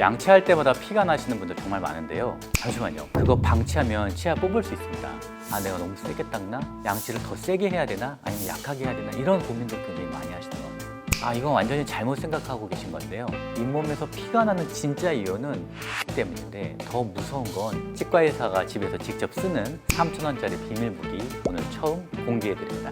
양치할 때마다 피가 나시는 분들 정말 많은데요. 잠시만요. 그거 방치하면 치아 뽑을 수 있습니다. 아, 내가 너무 세게 닦나? 양치를 더 세게 해야 되나? 아니면 약하게 해야 되나? 이런 고민들 굉장히 많이 하시는 것 같아요. 아, 이건 완전히 잘못 생각하고 계신 건데요. 잇몸에서 피가 나는 진짜 이유는 피 때문인데, 더 무서운 건 치과 의사가 집에서 직접 쓰는 3,000원짜리 비밀 무기 오늘 처음 공개해드립니다.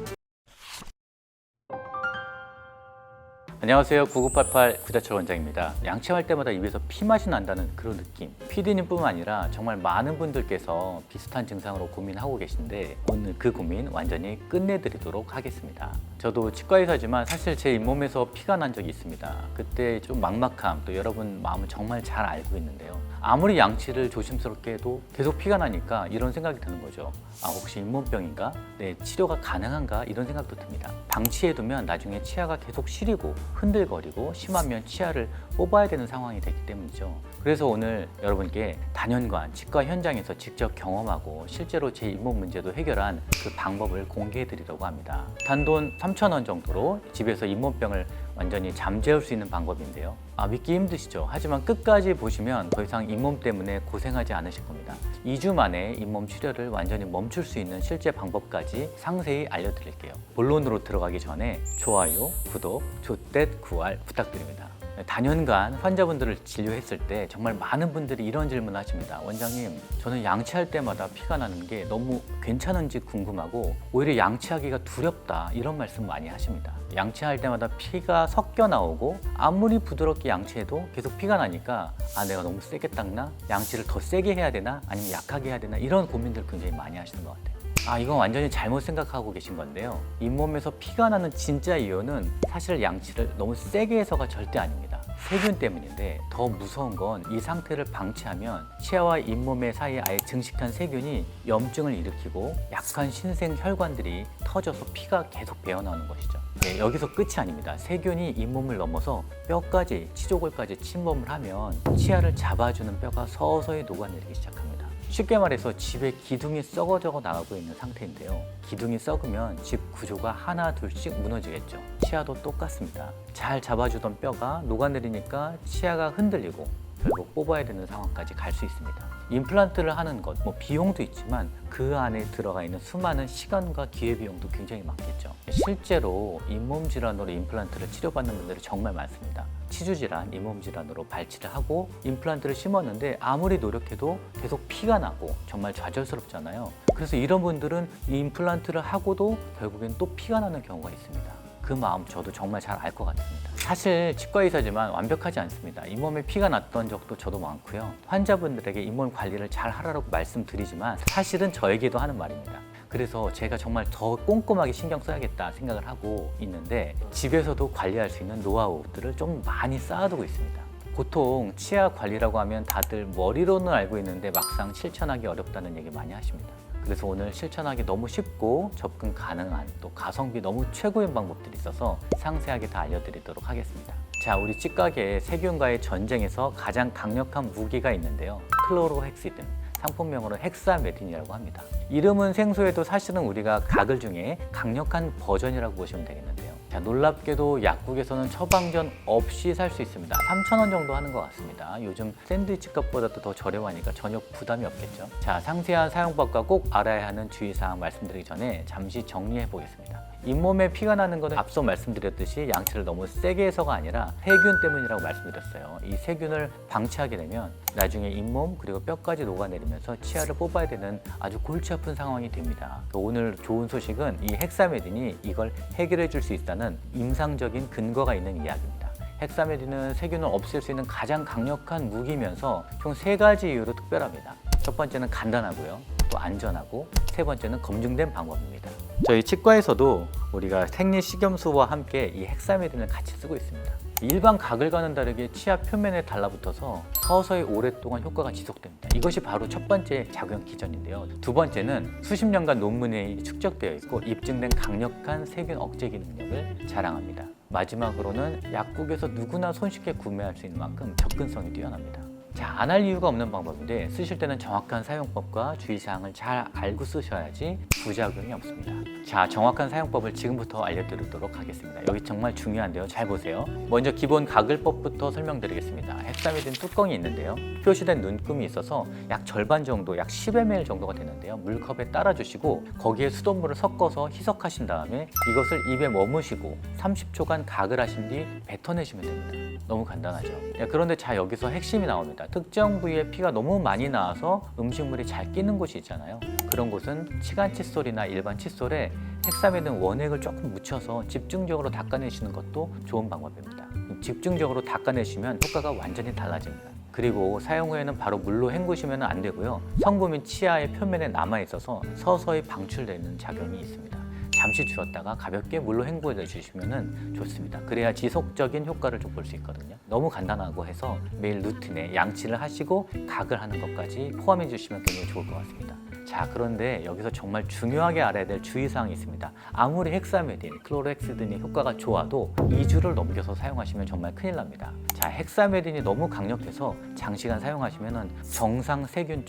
안녕하세요. 9988 구자철 원장입니다. 양치할 때마다 입에서 피맛이 난다는 그런 느낌. PD님뿐만 아니라 정말 많은 분들께서 비슷한 증상으로 고민하고 계신데, 오늘 그 고민 완전히 끝내드리도록 하겠습니다. 저도 치과의사지만 사실 제 잇몸에서 피가 난 적이 있습니다. 그때 좀 막막함, 또 여러분 마음을 정말 잘 알고 있는데요. 아무리 양치를 조심스럽게 해도 계속 피가 나니까 이런 생각이 드는 거죠. 아, 혹시 잇몸병인가? 네, 치료가 가능한가? 이런 생각도 듭니다. 방치해두면 나중에 치아가 계속 시리고 흔들거리고 심하면 치아를 뽑아야 되는 상황이 되기 때문이죠. 그래서 오늘 여러분께 단연간 치과 현장에서 직접 경험하고 실제로 제 잇몸 문제도 해결한 그 방법을 공개해 드리려고 합니다. 단돈 3,000원 정도로 집에서 잇몸병을 완전히 잠재울 수 있는 방법인데요. 아, 믿기 힘드시죠? 하지만 끝까지 보시면 더 이상 잇몸 때문에 고생하지 않으실 겁니다. 2주 만에 잇몸 치료를 완전히 멈출 수 있는 실제 방법까지 상세히 알려드릴게요. 본론으로 들어가기 전에 좋아요, 구독, 조댓 구알 부탁드립니다. 단연간 환자분들을 진료했을 때 정말 많은 분들이 이런 질문을 하십니다. 원장님, 저는 양치할 때마다 피가 나는 게 너무 괜찮은지 궁금하고 오히려 양치하기가 두렵다, 이런 말씀 많이 하십니다. 양치할 때마다 피가 섞여 나오고 아무리 부드럽게 양치해도 계속 피가 나니까 아, 내가 너무 세게 닦나? 양치를 더 세게 해야 되나? 아니면 약하게 해야 되나? 이런 고민들 굉장히 많이 하시는 것 같아요. 아, 이건 완전히 잘못 생각하고 계신 건데요. 잇몸에서 피가 나는 진짜 이유는 사실 양치를 너무 세게 해서가 절대 아닙니다. 세균 때문인데, 더 무서운 건 이 상태를 방치하면 치아와 잇몸의 사이에 아예 증식한 세균이 염증을 일으키고 약한 신생 혈관들이 터져서 피가 계속 배어나오는 것이죠. 네, 여기서 끝이 아닙니다. 세균이 잇몸을 넘어서 뼈까지, 치조골까지 침범을 하면 치아를 잡아주는 뼈가 서서히 녹아내리기 시작합니다. 쉽게 말해서 집에 기둥이 썩어져 나가고 있는 상태인데요. 기둥이 썩으면 집 구조가 하나 둘씩 무너지겠죠. 치아도 똑같습니다. 잘 잡아주던 뼈가 녹아내리니까 치아가 흔들리고 결국 뽑아야 되는 상황까지 갈 수 있습니다. 임플란트를 하는 것, 비용도 있지만 그 안에 들어가 있는 수많은 시간과 기회비용도 굉장히 많겠죠. 실제로 잇몸 질환으로 임플란트를 치료받는 분들이 정말 많습니다. 치주 질환, 잇몸 질환으로 발치를 하고 임플란트를 심었는데 아무리 노력해도 계속 피가 나고 정말 좌절스럽잖아요. 그래서 이런 분들은 이 임플란트를 하고도 결국엔 또 피가 나는 경우가 있습니다. 그 마음 저도 정말 잘 알 것 같습니다. 사실 치과 의사지만 완벽하지 않습니다. 잇몸에 피가 났던 적도 저도 많고요. 환자분들에게 잇몸 관리를 잘 하라고 말씀드리지만 사실은 저에게도 하는 말입니다. 그래서 제가 정말 더 꼼꼼하게 신경 써야겠다 생각을 하고 있는데, 집에서도 관리할 수 있는 노하우들을 좀 많이 쌓아두고 있습니다. 보통 치아 관리라고 하면 다들 머리로는 알고 있는데 막상 실천하기 어렵다는 얘기 많이 하십니다. 그래서 오늘 실천하기 너무 쉽고 접근 가능한, 또 가성비 너무 최고인 방법들이 있어서 상세하게 다 알려드리도록 하겠습니다. 자, 우리 치과계의 세균과의 전쟁에서 가장 강력한 무기가 있는데요. 클로로헥시딘, 상품명으로 헥사메딘이라고 합니다. 이름은 생소해도 사실은 우리가 가글 중에 강력한 버전이라고 보시면 되겠는데요. 자, 놀랍게도 약국에서는 처방전 없이 살 수 있습니다. 3,000원 정도 하는 것 같습니다. 요즘 샌드위치 값보다도 더 저렴하니까 전혀 부담이 없겠죠. 자, 상세한 사용법과 꼭 알아야 하는 주의사항 말씀드리기 전에 잠시 정리해 보겠습니다. 잇몸에 피가 나는 것은 앞서 말씀드렸듯이 양치를 너무 세게 해서가 아니라 세균 때문이라고 말씀드렸어요. 이 세균을 방치하게 되면 나중에 잇몸 그리고 뼈까지 녹아내리면서 치아를 뽑아야 되는 아주 골치 아픈 상황이 됩니다. 오늘 좋은 소식은 이 헥사메딘이 이걸 해결해 줄 수 있다는 임상적인 근거가 있는 이야기입니다. 헥사메딘은 세균을 없앨 수 있는 가장 강력한 무기면서 총 3가지 이유로 특별합니다. 첫 번째는 간단하고요. 또 안전하고, 세 번째는 검증된 방법입니다. 저희 치과에서도 우리가 생리식염수와 함께 이 헥사메딘을 같이 쓰고 있습니다. 일반 가글과는 다르게 치아 표면에 달라붙어서 서서히 오랫동안 효과가 지속됩니다. 이것이 바로 첫 번째 작용 기전인데요. 두 번째는 수십 년간 논문에 축적되어 있고 입증된 강력한 세균 억제기 능력을 자랑합니다. 마지막으로는 약국에서 누구나 손쉽게 구매할 수 있는 만큼 접근성이 뛰어납니다. 자, 안 할 이유가 없는 방법인데 쓰실 때는 정확한 사용법과 주의사항을 잘 알고 쓰셔야지 부작용이 없습니다. 자, 정확한 사용법을 지금부터 알려드리도록 하겠습니다. 여기 정말 중요한데요. 잘 보세요. 먼저 기본 가글법부터 설명드리겠습니다. 헥사미딘 뚜껑이 있는데요. 표시된 눈금이 있어서 약 절반 정도, 약 10ml 정도가 되는데요. 물컵에 따라주시고 거기에 수돗물을 섞어서 희석하신 다음에 이것을 입에 머무시고 30초간 가글하신 뒤 뱉어내시면 됩니다. 너무 간단하죠. 그런데 자, 여기서 핵심이 나옵니다. 특정 부위에 피가 너무 많이 나와서 음식물이 잘 끼는 곳이 있잖아요. 그런 곳은 치간 칫솔이나 일반 칫솔에 헥사미딘 원액을 조금 묻혀서 집중적으로 닦아내시는 것도 좋은 방법입니다. 집중적으로 닦아내시면 효과가 완전히 달라집니다. 그리고 사용 후에는 바로 물로 헹구시면 안 되고요. 성분이 치아의 표면에 남아있어서 서서히 방출되는 작용이 있습니다. 잠시 두었다가 가볍게 물로 헹구어 주시면 좋습니다. 그래야 지속적인 효과를 좀 볼 수 있거든요. 너무 간단하고 해서 매일 루틴에 양치를 하시고 가글하는 것까지 포함해 주시면 굉장히 좋을 것 같습니다. 자, 그런데 여기서 정말 중요하게 알아야 될 주의사항이 있습니다. 아무리 헥사미딘, 클로르헥시딘이 효과가 좋아도 2주를 넘겨서 사용하시면 정말 큰일 납니다. 자, 헥사미딘이 너무 강력해서 장시간 사용하시면 정상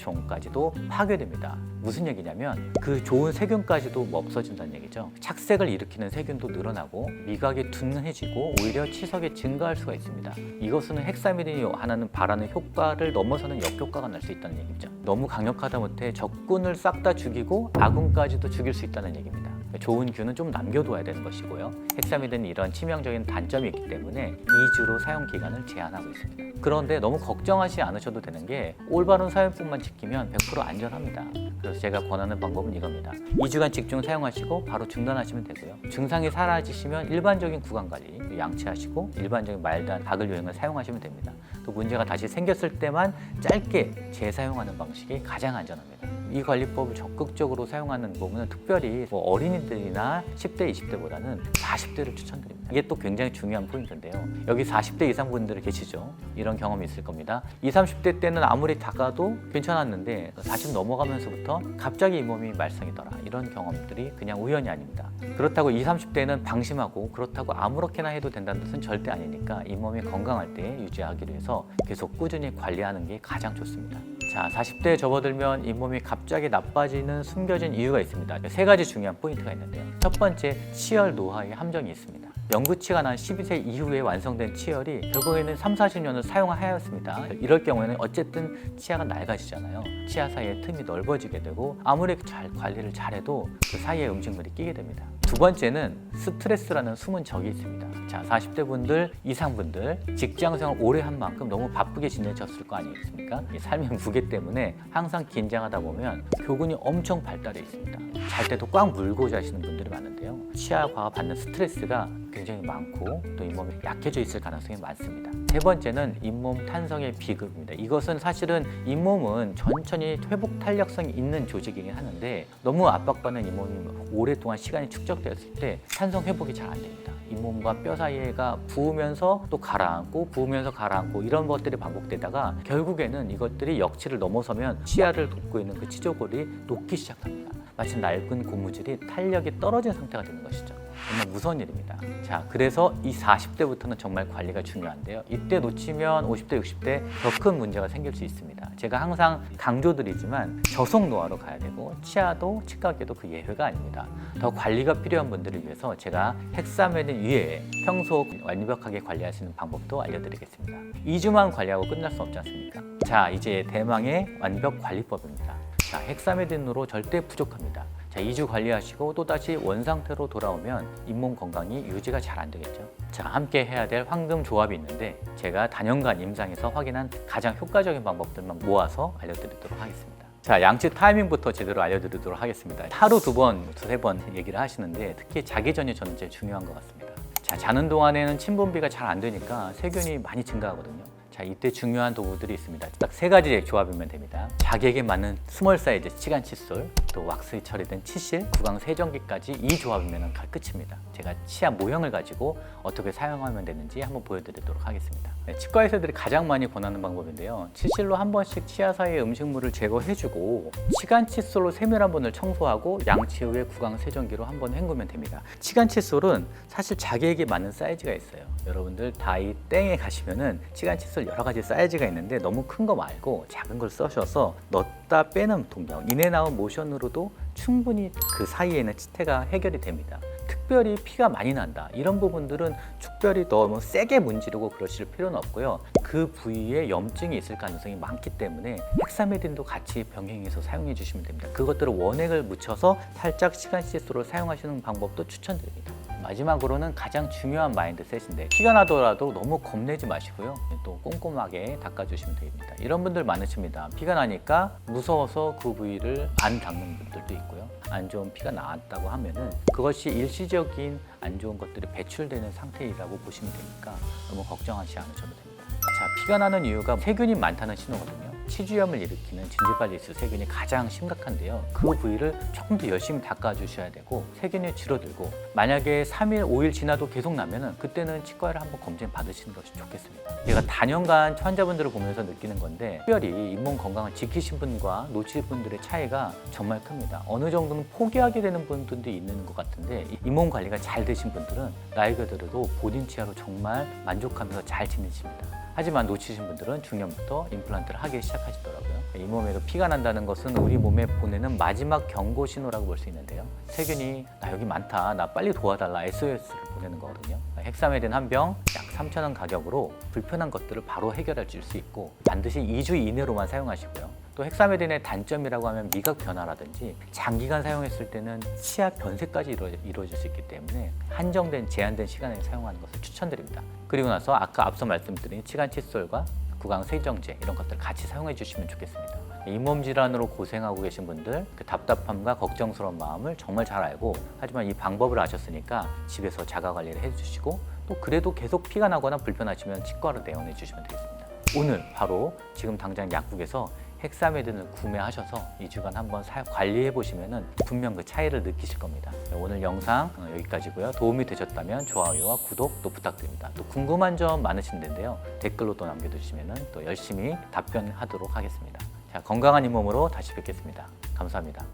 세균총까지도 파괴됩니다. 무슨 얘기냐면 그 좋은 세균까지도 없어진다는 얘기죠. 착색을 일으키는 세균도 늘어나고 미각이 둔해지고 오히려 치석이 증가할 수가 있습니다. 이것은 헥사미딘이 하는 바라는 효과를 넘어서는 역효과가 날 수 있다는 얘기죠. 너무 강력하다 못해 적군을 싹 다 죽이고 아군까지도 죽일 수 있다는 얘기입니다. 좋은 균은 좀 남겨둬야 되는 것이고요. 헥사미딘은 이런 치명적인 단점이 있기 때문에 2주로 사용 기간을 제한하고 있습니다. 그런데 너무 걱정하지 않으셔도 되는 게 올바른 사용법만 지키면 100% 안전합니다. 그래서 제가 권하는 방법은 이겁니다. 2주간 집중 사용하시고 바로 중단하시면 되고요. 증상이 사라지시면 일반적인 구강관리, 양치하시고 일반적인 마일드한 가글 요행을 사용하시면 됩니다. 또 문제가 다시 생겼을 때만 짧게 재사용하는 방식이 가장 안전합니다. 이 관리법을 적극적으로 사용하는 부분은 특별히 어린이들이나 10대, 20대보다는 40대를 추천드립니다. 이게 또 굉장히 중요한 포인트인데요. 여기 40대 이상 분들이 계시죠? 이런 경험이 있을 겁니다. 20, 30대 때는 아무리 닦아도 괜찮았는데 40 넘어가면서부터 갑자기 잇몸이 말썽이더라. 이런 경험들이 그냥 우연이 아닙니다. 그렇다고 20, 30대는 방심하고 그렇다고 아무렇게나 해도 된다는 뜻은 절대 아니니까 잇몸이 건강할 때 유지하기 위해서 계속 꾸준히 관리하는 게 가장 좋습니다. 자, 40대에 접어들면 잇몸이 갑자기 나빠지는 숨겨진 이유가 있습니다. 3가지 중요한 포인트가 있는데요. 첫 번째, 치열 노화의 함정이 있습니다. 영구치가 난 12세 이후에 완성된 치열이 결국에는 3, 40년을 사용하였습니다. 이럴 경우에는 어쨌든 치아가 낡아지잖아요. 치아 사이에 틈이 넓어지게 되고 아무리 잘 관리를 잘해도 그 사이에 음식물이 끼게 됩니다. 두 번째는 스트레스라는 숨은 적이 있습니다. 자, 40대 분들, 이상 분들 직장생활 오래 한 만큼 너무 바쁘게 지내셨을 거 아니겠습니까? 삶의 무게 때문에 항상 긴장하다 보면 교근이 엄청 발달해 있습니다. 잘 때도 꽉 물고 자시는 분들이 많은데요. 치아가 받는 스트레스가 굉장히 많고 또 잇몸이 약해져 있을 가능성이 많습니다. 세 번째는 잇몸 탄성의 비급입니다. 이것은 사실은 잇몸은 천천히 회복 탄력성이 있는 조직이긴 하는데 너무 압박받는 잇몸이 오랫동안 시간이 축적되었을 때 탄성 회복이 잘 안 됩니다. 잇몸과 뼈 사이가 부으면서 또 가라앉고 부으면서 가라앉고 이런 것들이 반복되다가 결국에는 이것들이 역치를 넘어서면 치아를 돋고 있는 그 치조골이 녹기 시작합니다. 마치 낡은 고무줄이 탄력이 떨어진 상태가 되는 것이죠. 정말 무서운 일입니다. 자, 그래서 이 40대부터는 정말 관리가 중요한데요. 이때 놓치면 50대, 60대 더 큰 문제가 생길 수 있습니다. 제가 항상 강조드리지만 저속 노화로 가야 되고 치아도 치과계도 그 예외가 아닙니다. 더 관리가 필요한 분들을 위해서 제가 헥사미딘 이외에 평소 완벽하게 관리할 수 있는 방법도 알려드리겠습니다. 2주만 관리하고 끝날 수 없지 않습니까? 자, 이제 대망의 완벽 관리법입니다. 자, 헥사미딘으로 절대 부족합니다. 자, 2주 관리하시고 또다시 원상태로 돌아오면 잇몸 건강이 유지가 잘 안 되겠죠. 자, 함께 해야 될 황금 조합이 있는데 제가 단연간 임상에서 확인한 가장 효과적인 방법들만 모아서 알려드리도록 하겠습니다. 자, 양치 타이밍부터 제대로 알려드리도록 하겠습니다. 하루 2번, 2-3번 얘기를 하시는데 특히 자기 전이 저는 제일 중요한 것 같습니다. 자, 자는 동안에는 침분비가 잘 안 되니까 세균이 많이 증가하거든요. 자, 이때 중요한 도구들이 있습니다. 딱 3가지의 조합이면 됩니다. 자기에게 맞는 스몰 사이즈 치간 칫솔, 또 왁스 처리된 치실, 구강 세정기까지 이 조합이면 끝입니다. 제가 치아 모형을 가지고 어떻게 사용하면 되는지 한번 보여드리도록 하겠습니다. 네, 치과 의사들이 가장 많이 권하는 방법인데요. 치실로 한 번씩 치아 사이의 음식물을 제거해주고 치간 칫솔로 세밀한 부분을 청소하고 양치 후에 구강 세정기로 한 번 헹구면 됩니다. 치간 칫솔은 사실 자기에게 맞는 사이즈가 있어요. 여러분들 다이 땡에 가시면은 치간 칫솔 여러 가지 사이즈가 있는데 너무 큰 거 말고 작은 걸 써셔서 넣었다 빼는 동력, 인앤아웃 모션으로도 충분히 그 사이에는 치태가 해결이 됩니다. 특별히 피가 많이 난다 이런 부분들은 특별히 너무 세게 문지르고 그러실 필요는 없고요. 그 부위에 염증이 있을 가능성이 많기 때문에 헥사메딘도 같이 병행해서 사용해 주시면 됩니다. 그것들을 원액을 묻혀서 살짝 치간 칫솔을 사용하시는 방법도 추천드립니다. 마지막으로는 가장 중요한 마인드셋인데 피가 나더라도 너무 겁내지 마시고요. 또 꼼꼼하게 닦아주시면 됩니다. 이런 분들 많으십니다. 피가 나니까 무서워서 그 부위를 안 닦는 분들도 있고요. 안 좋은 피가 나왔다고 하면은 그것이 일시적인 안 좋은 것들이 배출되는 상태이라고 보시면 되니까 너무 걱정하지 않으셔도 됩니다. 자, 피가 나는 이유가 세균이 많다는 신호거든요. 치주염을 일으키는 진지발리스 세균이 가장 심각한데요. 그 부위를 조금 더 열심히 닦아주셔야 되고 세균이 줄어들고 만약에 3일, 5일 지나도 계속 나면은 그때는 치과를 한번 검진 받으시는 것이 좋겠습니다. 제가 단연간 환자분들을 보면서 느끼는 건데 특별히 잇몸 건강을 지키신 분과 놓치신 분들의 차이가 정말 큽니다. 어느 정도는 포기하게 되는 분들도 있는 것 같은데 잇몸 관리가 잘 되신 분들은 나이가 들어도 본인 치아로 정말 만족하면서 잘 지내십니다. 하지만 놓치신 분들은 중년부터 임플란트를 하기 시작하시더라고요. 잇몸에도 피가 난다는 것은 우리 몸에 보내는 마지막 경고 신호라고 볼 수 있는데요. 세균이 나 여기 많다, 나 빨리 도와달라 SOS를 보내는 거거든요. 헥사메딘 한 병 약 3,000원 가격으로 불편한 것들을 바로 해결해 줄 수 있고 반드시 2주 이내로만 사용하시고요. 또 헥사메딘의 단점이라고 하면 미각 변화라든지 장기간 사용했을 때는 치아 변색까지 이루어질 수 있기 때문에 한정된 제한된 시간에 사용하는 것을 추천드립니다. 그리고 나서 아까 앞서 말씀드린 치간 칫솔과 구강 세정제 이런 것들 같이 사용해 주시면 좋겠습니다. 잇몸 질환으로 고생하고 계신 분들 그 답답함과 걱정스러운 마음을 정말 잘 알고 하지만 이 방법을 아셨으니까 집에서 자가 관리를 해주시고 또 그래도 계속 피가 나거나 불편하시면 치과로 내원해 주시면 되겠습니다. 오늘 바로 지금 당장 약국에서 헥사메딘을 구매하셔서 2주간 한번 관리해 보시면 분명 그 차이를 느끼실 겁니다. 오늘 영상 여기까지고요. 도움이 되셨다면 좋아요와 구독 또 부탁드립니다. 또 궁금한 점 많으신 텐데요. 댓글로 또 남겨주시면 또 열심히 답변하도록 하겠습니다. 자, 건강한 잇몸으로 다시 뵙겠습니다. 감사합니다.